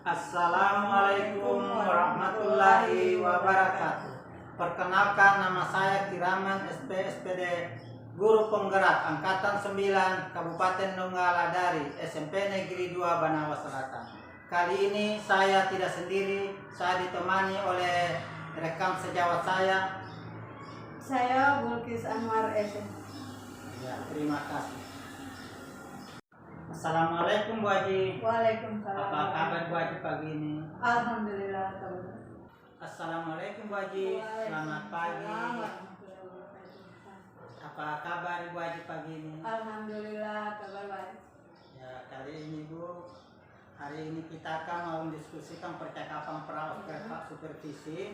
Assalamualaikum warahmatullahi wabarakatuh. Perkenalkan, nama saya Kiraman SPD, Guru Penggerak Angkatan 9 Kabupaten Donggala dari SMP Negeri 2 Banawa Selatan. Kali ini saya tidak sendiri, saya ditemani oleh rekan sejawat saya. Saya Bulkis Anwar SM. Ya, terima kasih. Assalamualaikum Bu Haji. Waalaikumsalam. Apa kabar Bu Haji pagi ini? Alhamdulillah kabar. Assalamualaikum Bu Haji. Selamat pagi. Apa kabar Ibu Haji pagi ini? Alhamdulillah kabar baik. Ya, kali ini Bu, hari ini kita akan mau mendiskusikan percakapan supervisi.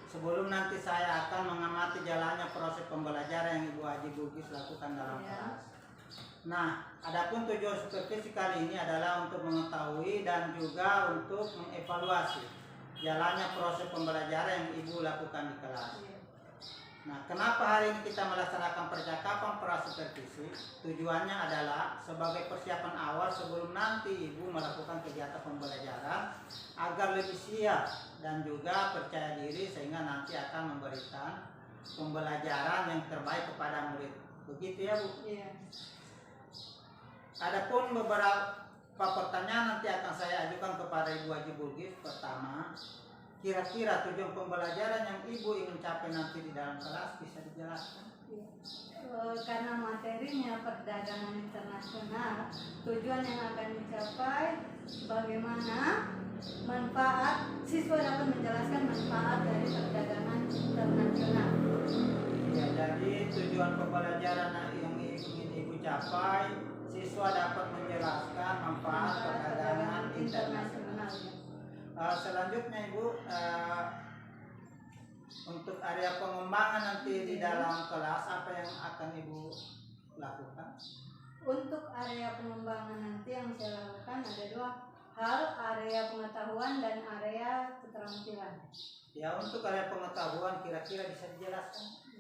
Sebelum nanti saya akan mengamati jalannya proses pembelajaran yang Ibu Haji Bulkis lakukan dalam kelas. Nah, adapun tujuan supervisi kali ini adalah untuk mengetahui dan juga untuk mengevaluasi jalannya proses pembelajaran yang Ibu lakukan di kelas. Nah, kenapa hari ini kita melaksanakan percakapan pra-supervisi? Tujuannya adalah sebagai persiapan awal sebelum nanti Ibu melakukan kegiatan pembelajaran agar lebih siap dan juga percaya diri sehingga nanti akan memberikan pembelajaran yang terbaik kepada murid. Begitu ya Bu? Iya. Adapun beberapa pertanyaan nanti akan saya ajukan kepada Ibu Haji Bulkis. Pertama, kira-kira tujuan pembelajaran yang Ibu ingin capai nanti di dalam kelas bisa dijelaskan? Karena materinya perdagangan internasional, tujuan yang akan dicapai bagaimana manfaat siswa dapat menjelaskan manfaat dari perdagangan internasional. Ya, jadi tujuan pembelajaran yang ingin Ibu capai, siswa dapat menjelaskan manfaat perdagangan internasional. Selanjutnya Ibu, untuk area pengembangan nanti di dalam kelas apa yang akan Ibu lakukan? Untuk area pengembangan nanti yang saya lakukan ada dua hal, area pengetahuan dan area keterampilan. Ya, untuk area pengetahuan kira-kira bisa dijelaskan?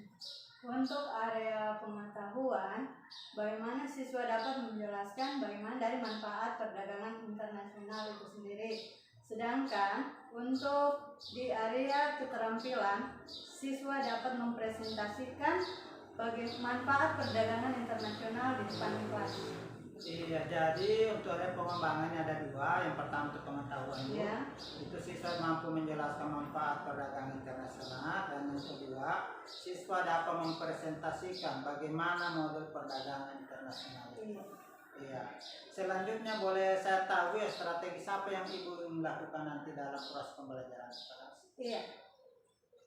Untuk area pengetahuan, bagaimana siswa dapat menjelaskan bagaimana dari manfaat perdagangan internasional itu sendiri. Sedangkan untuk di area keterampilan, siswa dapat mempresentasikan bagaimana manfaat perdagangan internasional di depan kelas. Iya, jadi untuk area pengembangannya ada dua. Yang pertama untuk pengetahuan, Ya. Itu siswa mampu menjelaskan manfaat perdagangan internasional, dan yang kedua siswa dapat mempresentasikan bagaimana model perdagangan internasional. Iya. Selanjutnya boleh saya tahu ya strategi apa yang Ibu lakukan nanti dalam proses pembelajaran kelas? Iya.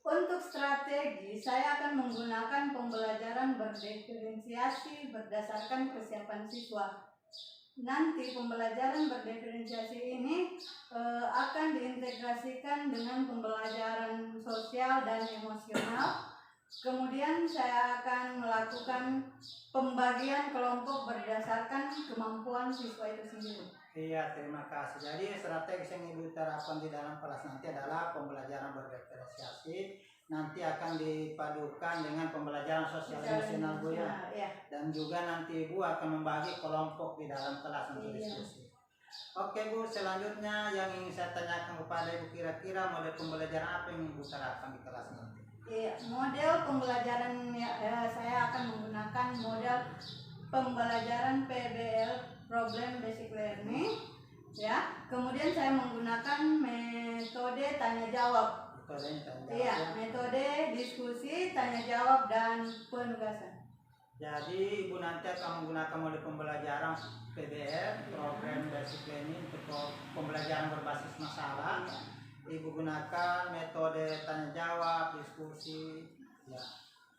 Untuk strategi, saya akan menggunakan pembelajaran berdiferensiasi berdasarkan kesiapan siswa. Nanti pembelajaran berdiferensiasi ini akan diintegrasikan dengan pembelajaran sosial dan emosional. Kemudian saya akan melakukan pembagian kelompok berdasarkan kemampuan siswa itu sendiri. Iya, terima kasih. Jadi strategi yang Ibu terapkan di dalam kelas nanti adalah pembelajaran berdiferensiasi. Nanti akan dipadukan dengan pembelajaran sosial emosional Bu ya. Dan juga nanti Ibu akan membagi kelompok di dalam kelas untuk diskusi. Oke Bu, selanjutnya yang ingin saya tanyakan kepada Ibu, kira-kira model pembelajaran apa yang Ibu terapkan di kelas nanti? Iya, model pembelajaran saya akan menggunakan model pembelajaran PBL, Problem Basic Learning, ya. Kemudian saya menggunakan metode tanya jawab. Iya, metode diskusi, tanya jawab dan penugasan. Jadi Ibu nanti akan menggunakan model pembelajaran PBL, Problem Basic Learning, untuk pembelajaran berbasis masalah. Ibu gunakan metode tanya jawab, diskusi, ya.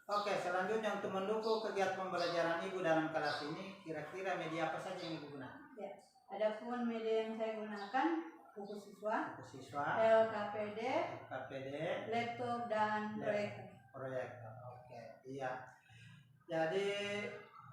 Oke, selanjutnya untuk mendukung kegiatan pembelajaran Ibu dalam kelas ini, kira-kira media apa saja yang Ibu gunakan? Ya, adapun media yang saya gunakan buku siswa, LKPD, laptop dan proyektor. Oke, iya. Jadi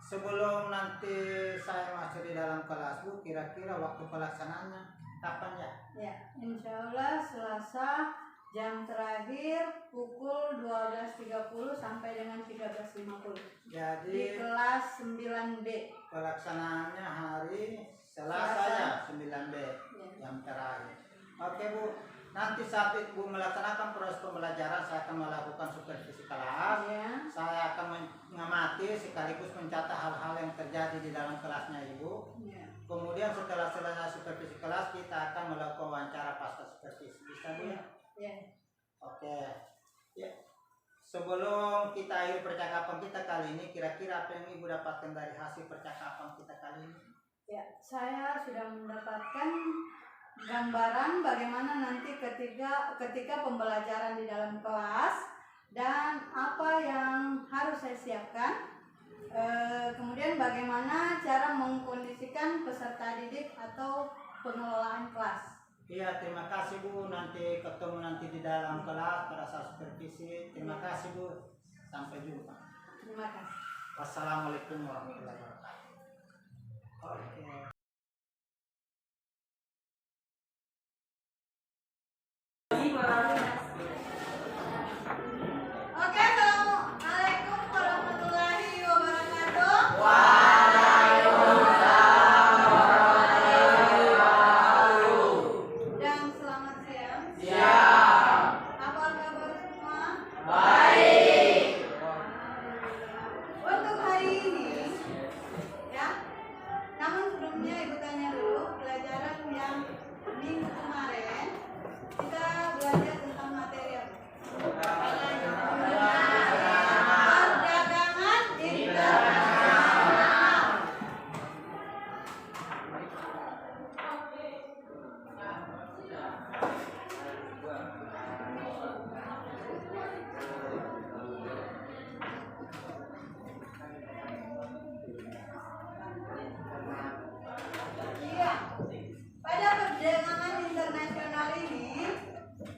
sebelum nanti saya masuk di dalam kelas Bu, kira-kira waktu pelaksanaannya kapan ya? Ya, insya Allah Selasa jam terakhir pukul 12.30 sampai dengan 13.50. Jadi di kelas 9B. Pelaksanaannya hari Selasa ya, 9B, Ya. jam terakhir. Oke Bu, nanti saat Ibu melaksanakan proses pembelajaran saya akan melakukan supervisi kelas. Ya. Saya akan mengamati sekaligus mencatat hal-hal yang terjadi di dalam kelasnya Ibu. Ya. Kemudian setelah selesai supervisi kelas kita akan melakukan wawancara pasca supervisi. Bisa Bu ya? Ya. Oke. Ya. Sebelum kita akhiri percakapan kita kali ini, kira-kira apa yang Ibu dapatkan dari hasil percakapan kita kali ini? Ya, saya sudah mendapatkan gambaran bagaimana nanti ketika pembelajaran di dalam kelas dan apa yang harus saya siapkan. Kemudian bagaimana cara mengkondisikan peserta didik atau pengelolaan kelas. Iya, terima kasih Bu. Nanti ketemu nanti di dalam kelas pada saat supervisi. Terima kasih Bu. Sampai jumpa. Terima kasih. Wassalamualaikum warahmatullahi wabarakatuh. Oke. Oke, assalamualaikum warahmatullahi wabarakatuh. Dan selamat siang. Apa kabar semua? Untuk hari ini, ya. Namun sebelumnya Ibu tanya dulu pelajaran yang minggu kemarin kita belajar tentang materi apa? Perdagangan internasional. Iya. Pada perdagangan internasional ini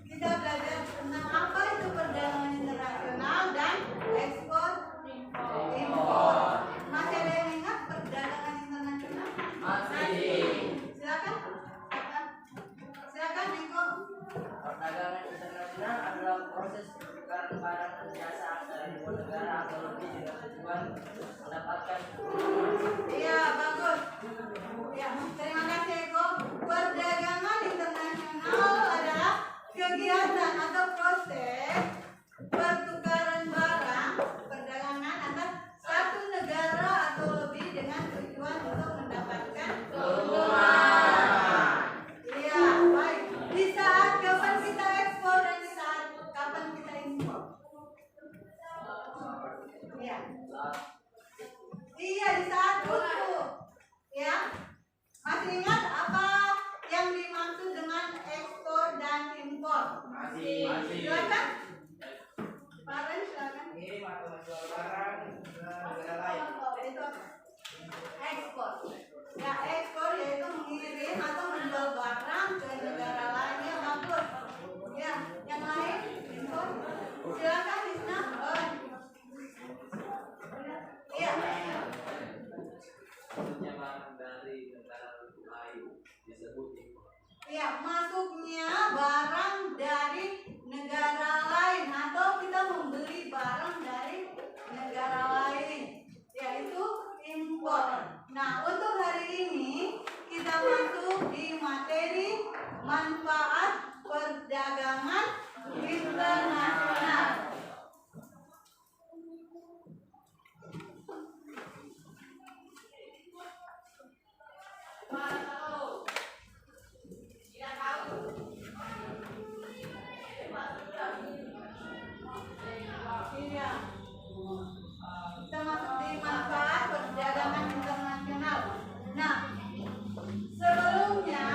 kita belajar tentang apa itu perdagangan internasional dan ekspor impor. Masih ada yang ingat perdagangan internasional? Silakan. Silakan Eko. Perdagangan internasional adalah proses pertukaran barang dan jasa antara dua negara atau lebih dengan tujuan mendapatkan Iya, bagus. Ya, terima kasih Eko. Perdagangan internasional adalah kegiatan atau proses pertukaran barang perdagangan antar satu negara atau lebih dengan tujuan untuk mendapatkan keuntungan. Iya, baik. Di saat kapan kita ekspor dan di saat kapan kita impor? Iya. Iya, di saat itu. Ya. Masih ingat apa yang dimaksud dengan ekspor dan impor? Masih. Silakan. Pak Ren, silakan. mengirim atau menjual barang ke negara lain. Itu apa? Ekspor. Ya, ekspor yaitu mengirim atau menjual barang ke negara lain. Ya, bagus. Ya, yang lain impor. Silakan Isna. Iya. Masuknya barang dari negara lain disebut impor. Ya, masuknya barang dari negara lain atau kita membeli barang dari negara lain, yaitu impor. Nah, untuk hari ini kita masuk di materi manfaat perdagangan internasional. Iya. Kita masuk di manfaat perdagangan internasional. Nah, sebelumnya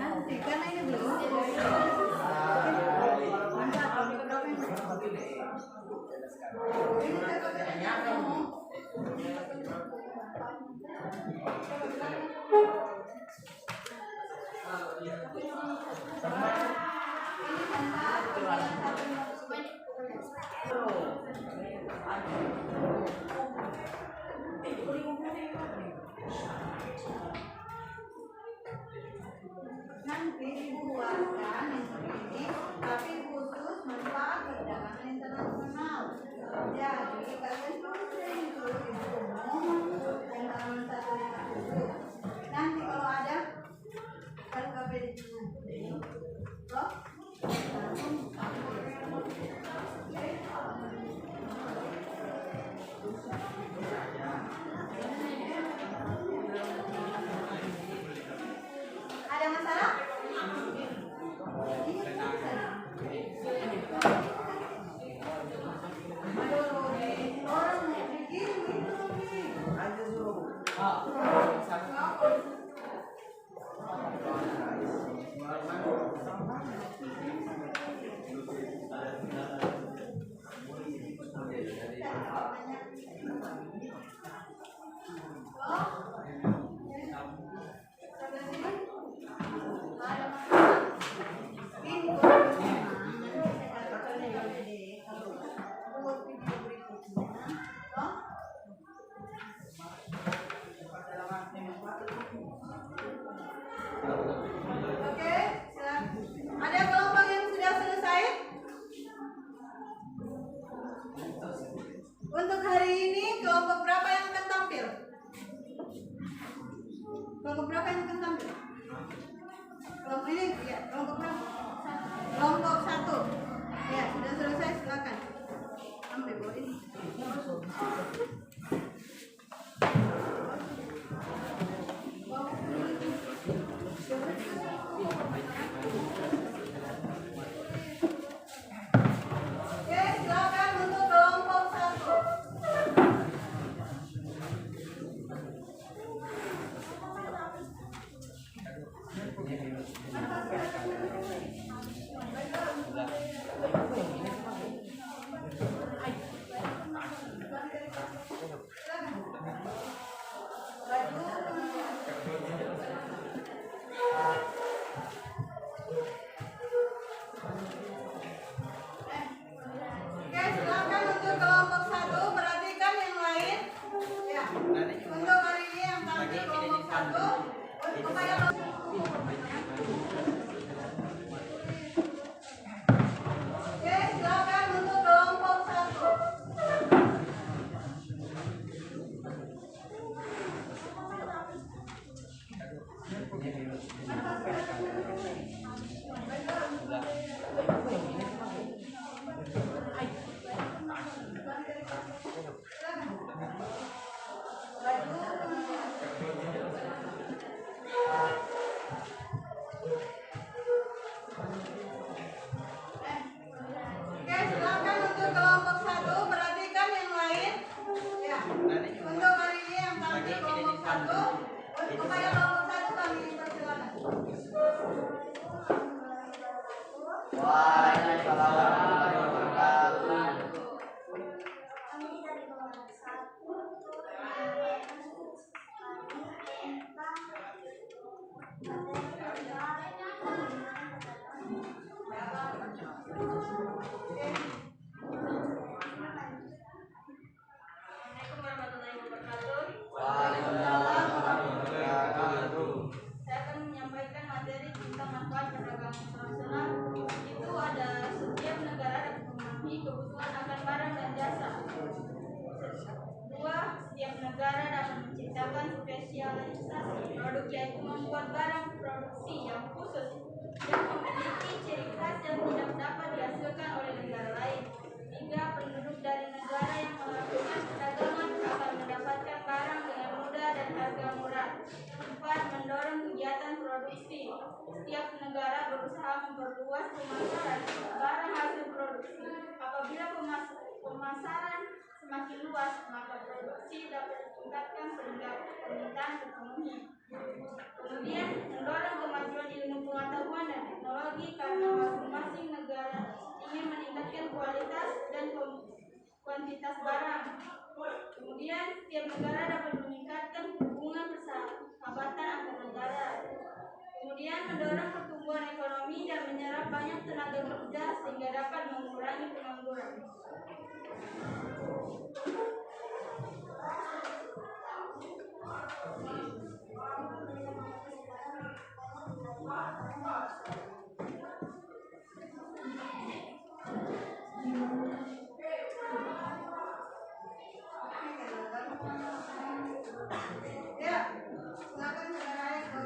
Nanti karena ini belum. Nanti dibuatkan yang begini, tapi khusus manfaat perdagangan internasional. Jadi kalian tulis itu di umum dan halaman 1 nanti kalau ada KP di sini. Loh? Ada masalah? Oke, silakan. Ada kelompok yang sudah selesai? Untuk hari ini kelompok berapa yang akan tampil? Kelompok berapa yang akan tampil? Kelompok ini, ya, kelompok berapa? Kelompok 1. Ya, sudah selesai, silakan. Ambil bawah ini. Oke, silakan untuk kelompok 1. Oke, silakan untuk kelompok 1, perhatikan yang lain. Ya. Untuk hari ini yang tampil kelompok 1, kepada Oke, silakan untuk kelompok 1. Oke, silakan untuk kelompok 1, perhatikan yang lain. Ya. Untuk hari ini yang tampil kelompok 1, kepada kelompok 1 kami persilakan. Waalaikumsalam warahmatullahi wabarakatuh. Assalamualaikum warahmatullahi wabarakatuh. Waalaikumsalam warahmatullahi wabarakatuh. Saya akan menyampaikan materi tentang manfaat perdagangan internasional. Itu ada setiap negara dapat memenuhi kebutuhan akan barang dan jasa. 2. Setiap negara dapat menciptakan spesialisasi produk, yaitu membuat barang produksi yang khusus yang memiliki ciri khas yang tidak dapat dihasilkan oleh negara lain. 3. Penduduk dari negara yang melakukan perdagangan akan mendapatkan barang dengan mudah dan harga murah. 4. Mendorong kegiatan produksi. Setiap negara berusaha serta memperluas pemasaran barang hasil produksi. Apabila pemasaran semakin luas, maka produksi dapat ditingkatkan sehingga permintaan terpenuhi. Kemudian, mendorong kemajuan ilmu pengetahuan dan teknologi karena masing-masing negara ingin meningkatkan kualitas dan kuantitas barang. Kemudian, setiap negara dapat meningkatkan hubungan persahabatan antar negara. Kemudian, mendorong pertumbuhan ekonomi dan menyerap banyak tenaga kerja sehingga dapat mengurangi pengangguran. Ya, silakan saudara Eko.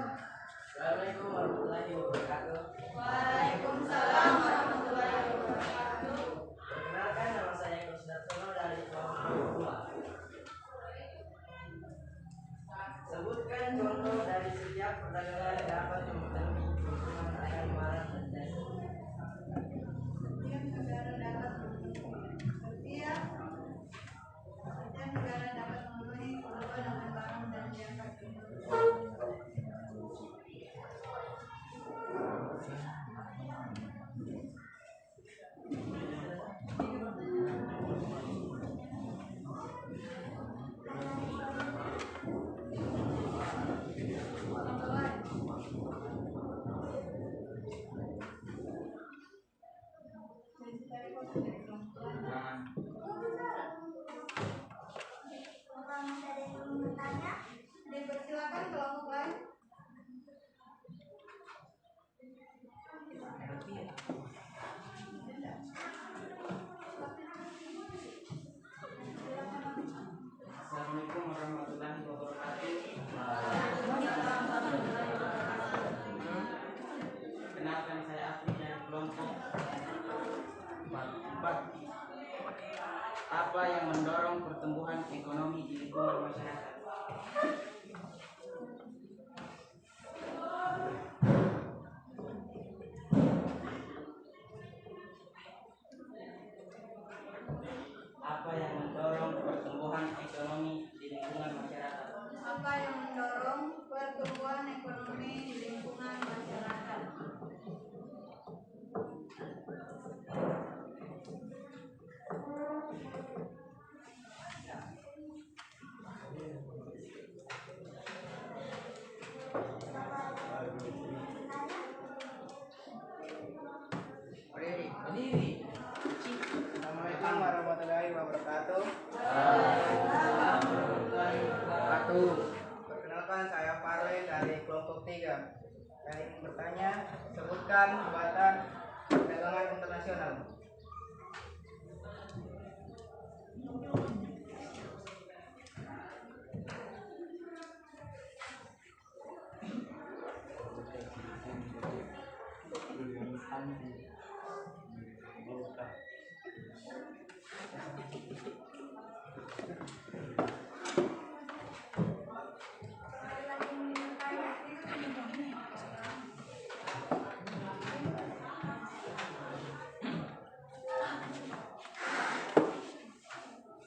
Assalamualaikum warahmatullahi wabarakatuh. Waalaikumsalam warahmatullahi wabarakatuh. Perkenalkan, nama saya Eko Sudarsono dari kelompok 2. Sebutkan contoh dari setiap perdagangan dapat memenuhi kebutuhan akan barang dan jasa. Setiap negara dapat memenuhi kebutuhan akan barang dan jasa. Dipersilakan kelompok lain. Assalamualaikum warahmatullahi wabarakatuh. Kenalkan, saya Afri dari kelompok 4. Apa yang mendorong pertumbuhan ekonomi di lingkungan masyarakat? Apa yang mendorong pertumbuhan ekonomi di lingkungan masyarakat? Apa yang mendorong pertumbuhan ekonomi di lingkungan masyarakat? Berdiri. Assalamualaikum warahmatullahi wabarakatuh. Perkenalkan, saya Farle dari kelompok 3. Saya ingin bertanya, sebutkan hambatan perdagangan internasional.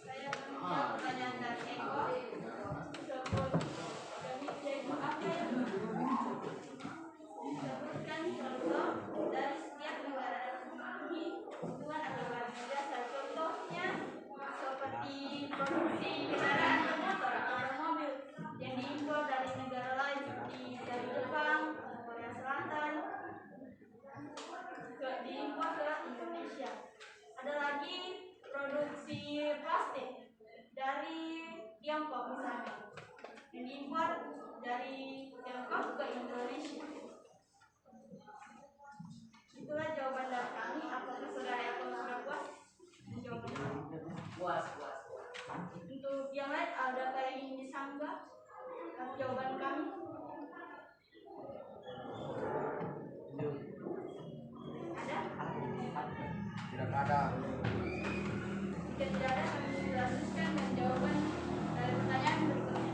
Saya menjawab pertanyaan dari Eko. Sebutkan contoh dari setiap negara dapat memenuhi kebutuhan akan barang dan jasa. Contohnya seperti produksi kendaraan bermotor atau mobil yang diimpor dari negara lain seperti dari Jepang, Korea Selatan, diimpor ke Indonesia. Ada lagi produksi plastik dari Tiongkok misalnya, yang diimpor dari Tiongkok ke Indonesia. Itulah jawaban dari kami. Apakah saudara Eko sudah puas menjawabnya? Puas. Untuk yang lain, adakah yang ingin disanggah jawaban kami? Ada? Tidak ada. Jika tidak ada, kami lanjutkan dan jawaban dari pertanyaan berikutnya.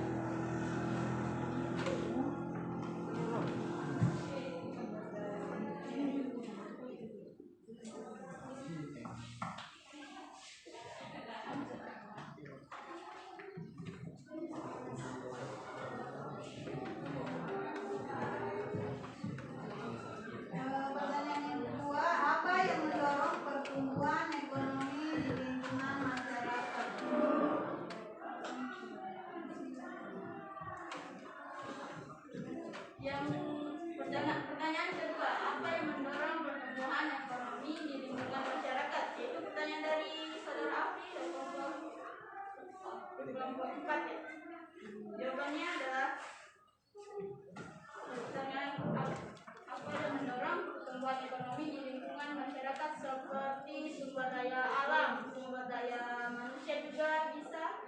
masyarakat seperti sumber daya alam, sumber daya manusia juga bisa,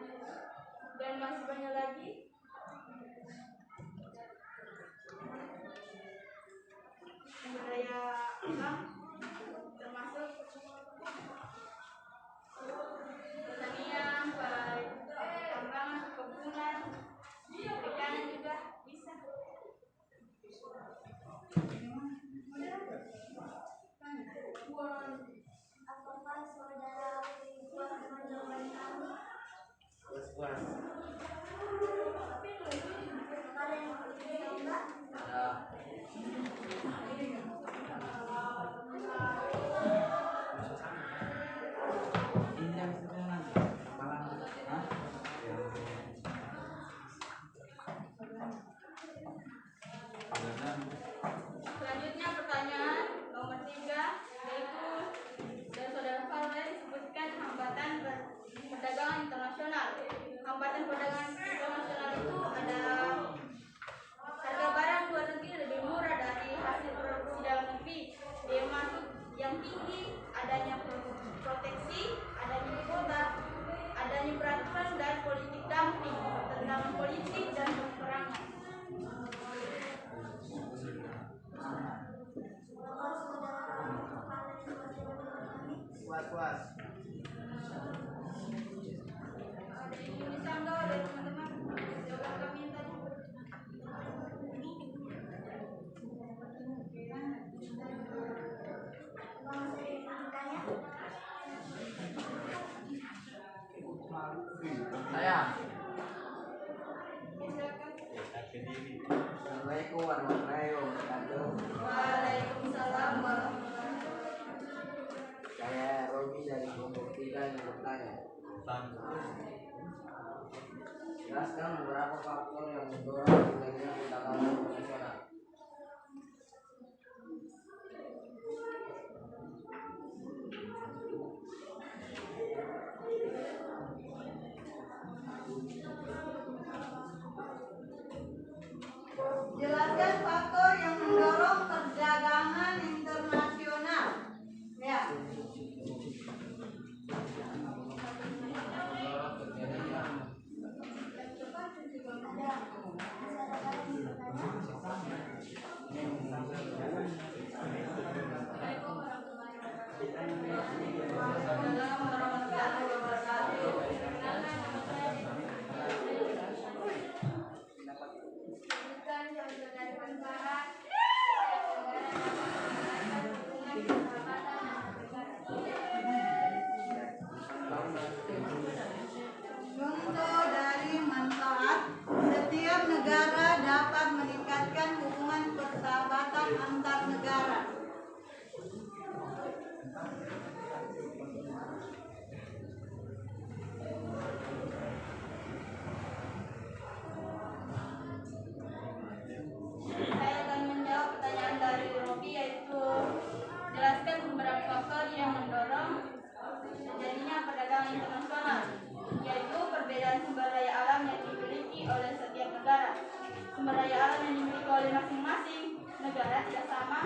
dan masih banyak lagi. Sumber daya alam termasuk pertanian, pertambangan, perkebunan, perikanan juga bisa. Apakah saudara puas dengan jawaban kami? Puas. Ada yang berbeda enggak? Ada. Selanjutnya pertanyaan nomor 3, yaitu dari saudara Falwe disebutkan hambatan perdagangan internasional. Hambatan perdagangan internasional itu ada harga barang luar negeri lebih murah dari hasil produksi dalam negeri, termasuk yang tinggi, adanya proteksi, adanya kuota, adanya peraturan dan politik dumping, pertentangan politik dan peperangan. Apakah saudara Valen puas dengan kami? Puas. Ada yang ingin disanggah oleh teman-teman jawaban kami yang tadi? Apakah masih ditanya? Saya. Silakan. Assalamualaikum warahmatullahi wabarakatuh. Waalaikumsalam warahmatullahi wabarakatuh. Saya Robi dari kelompok 3 yang bertanya. Jelaskan beberapa faktor yang mendorong terjadinya perdagangan internasional. Jelaskan faktor yang mendorong perdagangan internasional. Ya. Waalaikumsalam warahmatullahi wabarakatuh. Perkenalkan, nama saya sebutkan contoh dari negara hubungan persahabatan Contoh dari manfaat, setiap negara dapat meningkatkan hubungan persahabatan antar negara. Saya akan menjawab pertanyaan dari Robi, yaitu jelaskan beberapa faktor yang mendorong terjadinya perdagangan internasional, yaitu perbedaan sumber daya alam yang dimiliki oleh setiap negara. Sumber daya alam yang dimiliki oleh masing-masing negara tidak sama,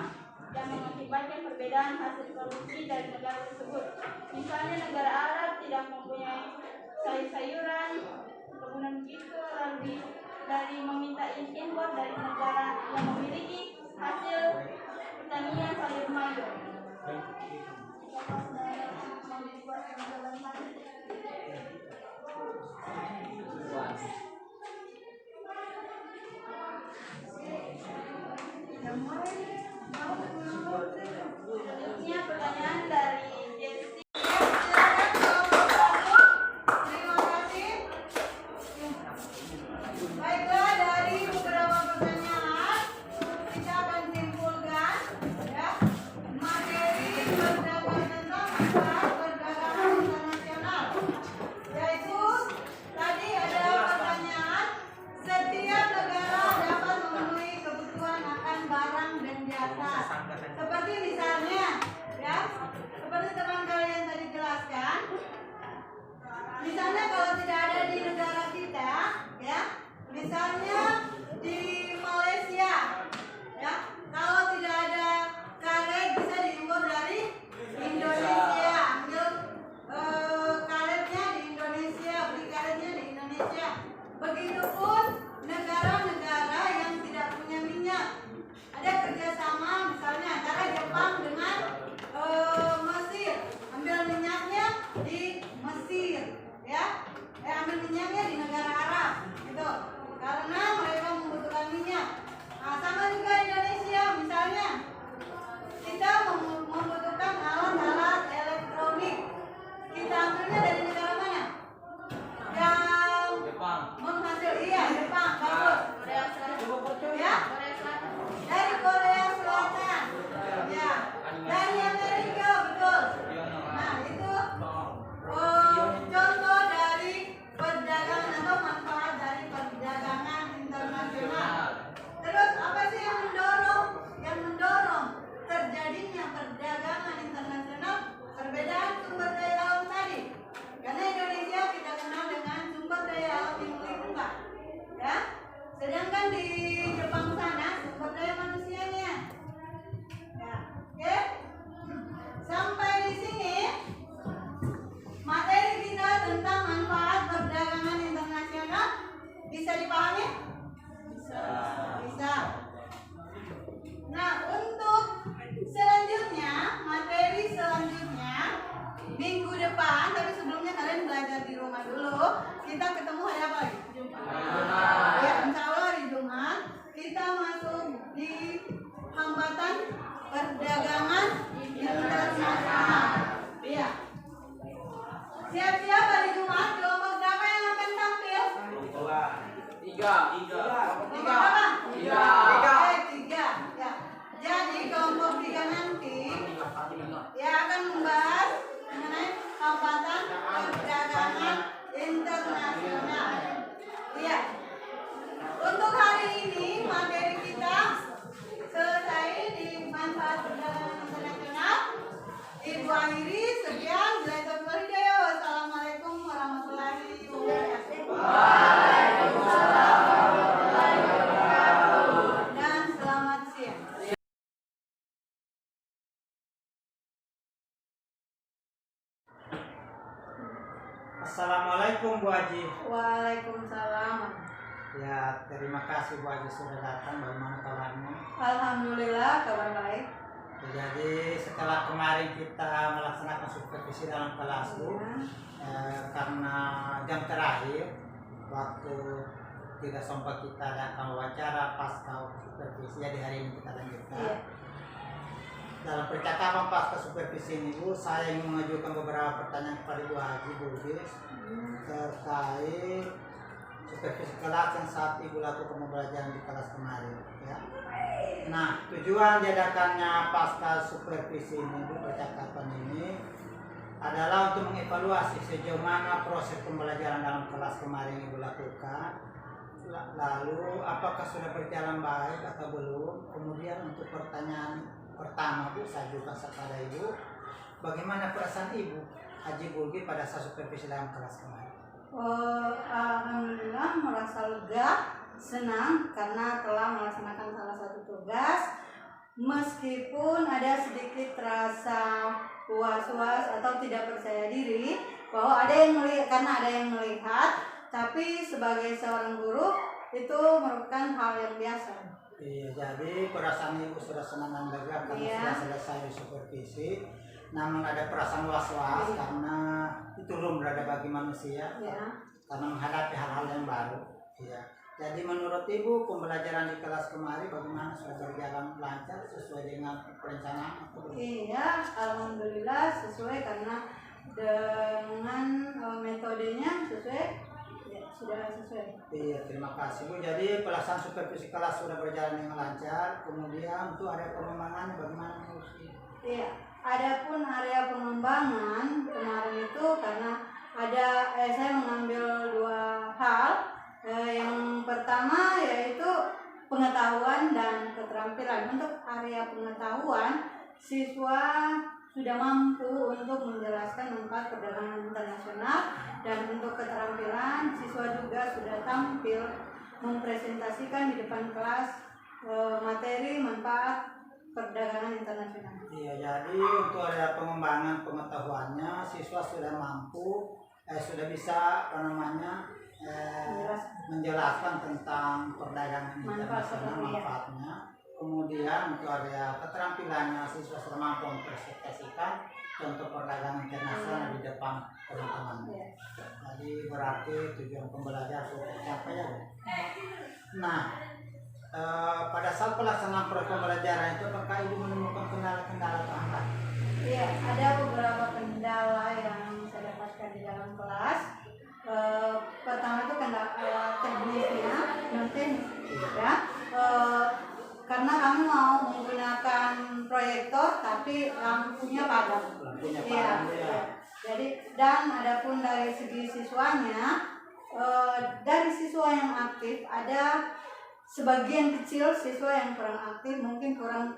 yang mengakibatkan perbedaan hasil produksi dari negara tersebut. Misalnya negara Arab tidak mempunyai sayur-sayuran, kemudian begitu lalu dari meminta impor dari negara yang memiliki hasil pertanian sayur mayur. Apakah saudara mau puas dengan jawaban kami? Puas. Selanjutnya pertanyaan dari Jesse. Silakan kelompok 1. Terima kasih. Baiklah, dari beberapa pertanyaan kita akan simpulkan ya. Jumat dulu. Kita ketemu hari apa lagi? Jumat. Ya, insya Allah hari Jumat kita masuk di hambatan perdagangan internasional. Iya. Siap-siap hari Jumat, kelompok berapa yang akan tampil? Tiga. Kelompok berapa? Tiga. Tiga. Ya. Jadi kelompok tiga nanti ya akan membahas mengenai hambatan perdagangan internasional. Iya. Untuk hari ini materi kita selesai di manfaat perdagangan internasional. Ibu akhiri sekian. Wassalamualaikum warahmatullahi wabarakatuh. Dan selamat siang. Assalamualaikum Bu Haji. Waalaikumsalam. Ya, terima kasih Bu Haji sudah datang. Bagaimana kabarnya? Alhamdulillah kabar baik. Jadi setelah kemarin kita melaksanakan supervisi dalam kelas Bu, karena jam terakhir waktu tidak sempat kita adakan wawancara pasca supervisi, jadi hari ini kita lanjutkan. Iya. Dalam percakapan pasca supervisi ini Bu, saya ingin mengajukan beberapa pertanyaan kepada Bu Haji Budis terkait supervisi kelas yang saat Ibu lakukan pembelajaran di kelas kemarin. Ya. Nah, tujuan diadakannya pasca supervisi ini Bu, percakapan ini adalah untuk mengevaluasi sejauh mana proses pembelajaran dalam kelas kemarin Ibu lakukan. Lalu apakah sudah berjalan baik atau belum? Kemudian untuk pertanyaan pertama Bu, saya juga kepada Ibu, bagaimana perasaan Ibu Haji Bulgi pada saat supervisi dalam kelas kemarin? Alhamdulillah merasa lega, senang karena telah melaksanakan salah satu tugas. Meskipun ada sedikit rasa was-was atau tidak percaya diri bahwa ada yang melihat, karena ada yang melihat, tapi sebagai seorang guru itu merupakan hal yang biasa. Iya, jadi perasaan Ibu sudah senang dan lega karena sudah selesai di supervisi. Namun ada perasaan was-was karena itu lumrah bagi manusia, karena menghadapi hal-hal yang baru. Iya. Jadi menurut Ibu pembelajaran di kelas kemarin bagaimana, sudah berjalan lancar sesuai dengan perencanaan? Iya, alhamdulillah sesuai karena dengan metodenya sesuai, ya, sudah sesuai. Iya, terima kasih Bu. Jadi pelaksanaan supervisi kelas sudah berjalan dengan lancar. Kemudian untuk area pengembangan bagaimana Bu? Iya, adapun area pengembangan kemarin itu karena ada saya mengambil dua hal. Yang pertama yaitu pengetahuan dan keterampilan. Untuk area pengetahuan, siswa sudah mampu untuk menjelaskan manfaat perdagangan internasional, dan untuk keterampilan siswa juga sudah tampil mempresentasikan di depan kelas materi manfaat perdagangan internasional. Iya, jadi untuk area pengembangan pengetahuannya siswa sudah mampu, sudah bisa menjelaskan tentang perdagangan internasional manfaatnya. Kemudian untuk area keterampilannya siswa sudah mampu mempresentasikan contoh perdagangan internasional di depan teman-teman. Jadi berarti tujuan pembelajaran sudah tercapai ya. Nah, pada saat pelaksanaan proses pembelajaran itu apakah Ibu menemukan kendala-kendala tambahan? Iya, ada beberapa kendala yang saya dapatkan di dalam kelas. Pertama itu kendala teknisnya, ya. Karena kami mau menggunakan proyektor tapi lampunya padam. Ya. Jadi dan adapun dari segi siswanya, dari siswa yang aktif ada sebagian kecil siswa yang kurang aktif, mungkin kurang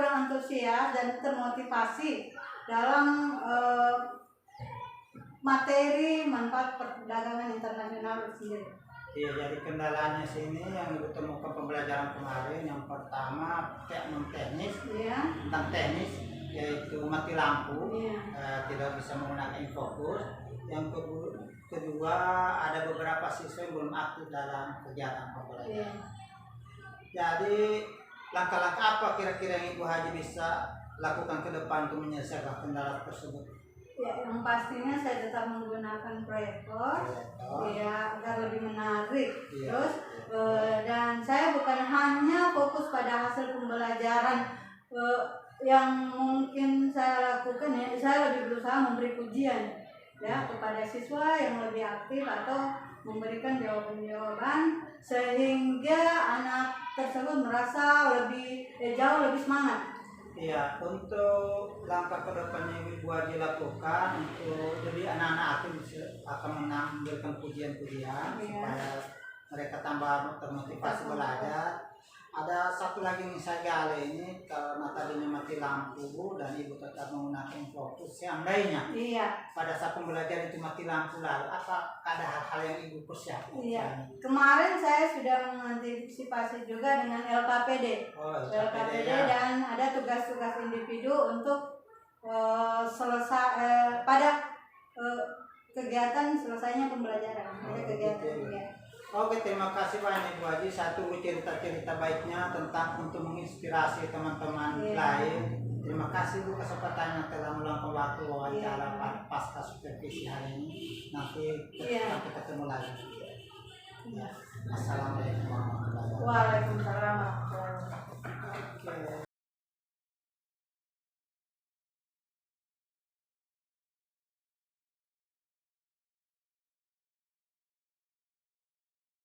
antusias dan termotivasi dalam materi manfaat perdagangan internasional sendiri. Iya, jadi kendalanya sini yang ditemukan pembelajaran kemarin, yang pertama teknis, tentang teknis, yaitu mati lampu, tidak bisa menggunakan infokus. Yang kedua ada beberapa siswa yang belum aktif dalam kegiatan pembelajaran. Jadi langkah-langkah apa kira-kira yang Ibu Haji bisa lakukan ke depan untuk menyelesaikan kendala tersebut? Ya, yang pastinya saya tetap menggunakan proyektor, ya agar lebih menarik. Iya. Terus dan saya bukan hanya fokus pada hasil pembelajaran yang mungkin saya lakukan, ya saya lebih berusaha memberi pujian ya kepada siswa yang lebih aktif atau memberikan jawaban-jawaban sehingga anak tersebut merasa jauh lebih semangat. Iya, untuk langkah kedepannya yang Ibu Haji lakukan untuk jadi anak-anak aktif akan mengambilkan pujian-pujian supaya mereka tambah termotivasi belajar. Ada satu lagi nih saya gali ini, karena tadinya mati lampu dan Ibu tetap menggunakan fokus. Seandainya pada saat pembelajaran itu mati lampu lalu, apa ada hal-hal yang Ibu persiapkan? Iya. Kemarin saya sudah mengantisipasi juga dengan LKPD. LKPD ya. dan ada tugas-tugas individu untuk selesai pada kegiatan selesainya pembelajaran. Ada kegiatan ya. Oke, terima kasih banyak Ibu Haji. Satu cerita-cerita baiknya tentang untuk menginspirasi teman-teman lain. Terima kasih Bu kesempatannya telah meluangkan waktu wawancara pasca supervisi hari ini. Nanti kita ketemu lagi. Ya. Assalamualaikum warahmatullahi wabarakatuh. Waalaikumsalam warahmatullahi wabarakatuh. Oke.